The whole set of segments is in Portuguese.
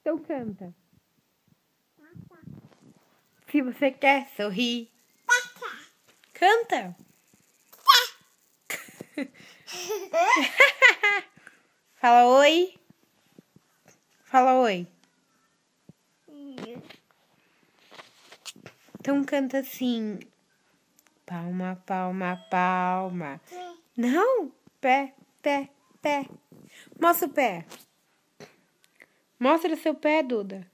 Então canta. Se você quer sorrir, canta. Fala oi. Fala oi. Então canta assim. Palma, palma, palma. Não, pé, pé, pé. Mostra o pé. Mostra o seu pé, Duda.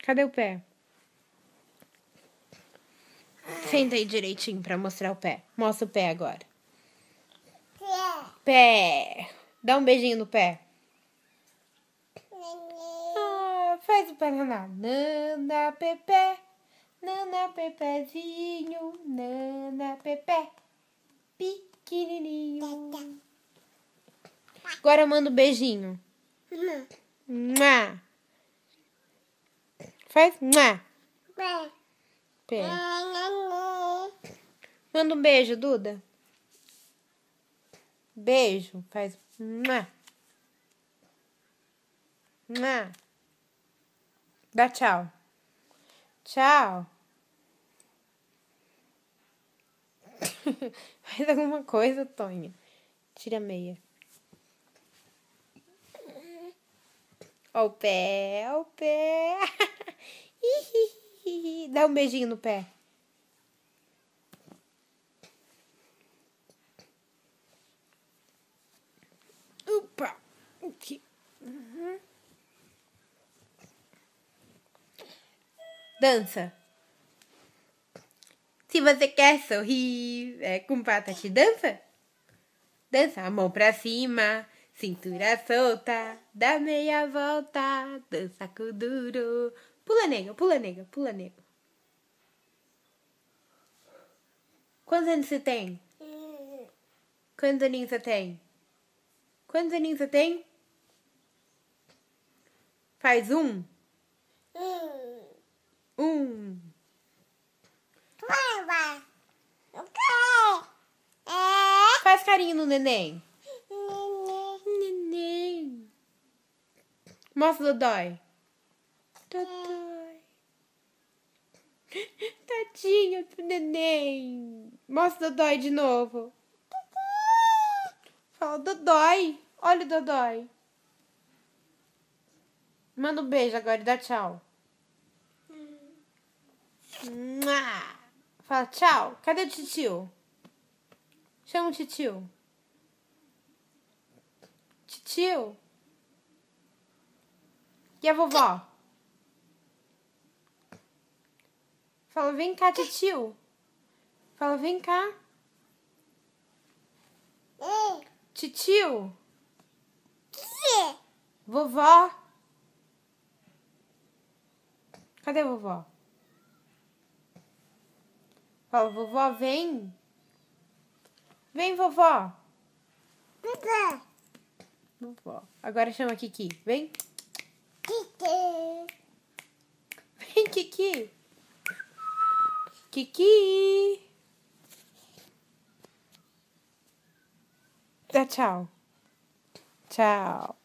Cadê o pé? Senta aí direitinho pra mostrar o pé. Mostra o pé agora. Pé. Dá um beijinho no pé. Faz o pé naná. Nana, Pepe. Nana, Pepezinho. Nana, Pepe. Pequenininho. Agora manda um beijinho. Mua. Faz mua. Pé. Manda um beijo, Duda. Beijo. Faz mua. Mua. Dá tchau. Tchau. Faz alguma coisa, Tonha. Tira a meia. Ó o pé, ó o pé. Dá um beijinho no pé. Opa. Aqui. Dança. Se você quer sorrir, com patati, dança. Dança, a mão pra cima, cintura solta, dá meia volta, dança com duro. Pula, nega, pula, nega, pula, nega. Quantos anos você tem? Quantos aninhos você tem? Quantos aninhos você tem? Faz um. Faz carinho no neném. Neném. Mostra o Dodói. Dodói. Tadinho do neném. Mostra o Dodói de novo. Fala, Dodói. Olha o Dodói. Manda um beijo agora e dá tchau. Fala tchau. Cadê o titio? Chama o titio. Titio. E a vovó? Fala, vem cá, titio. Fala, vem cá. Titio. Vovó. Cadê a vovó? Fala, vovó, vem. Vem, vovó. Vovó. Agora chama a Kiki. Vem. Vem, Kiki. Kiki. Dá tchau. Tchau.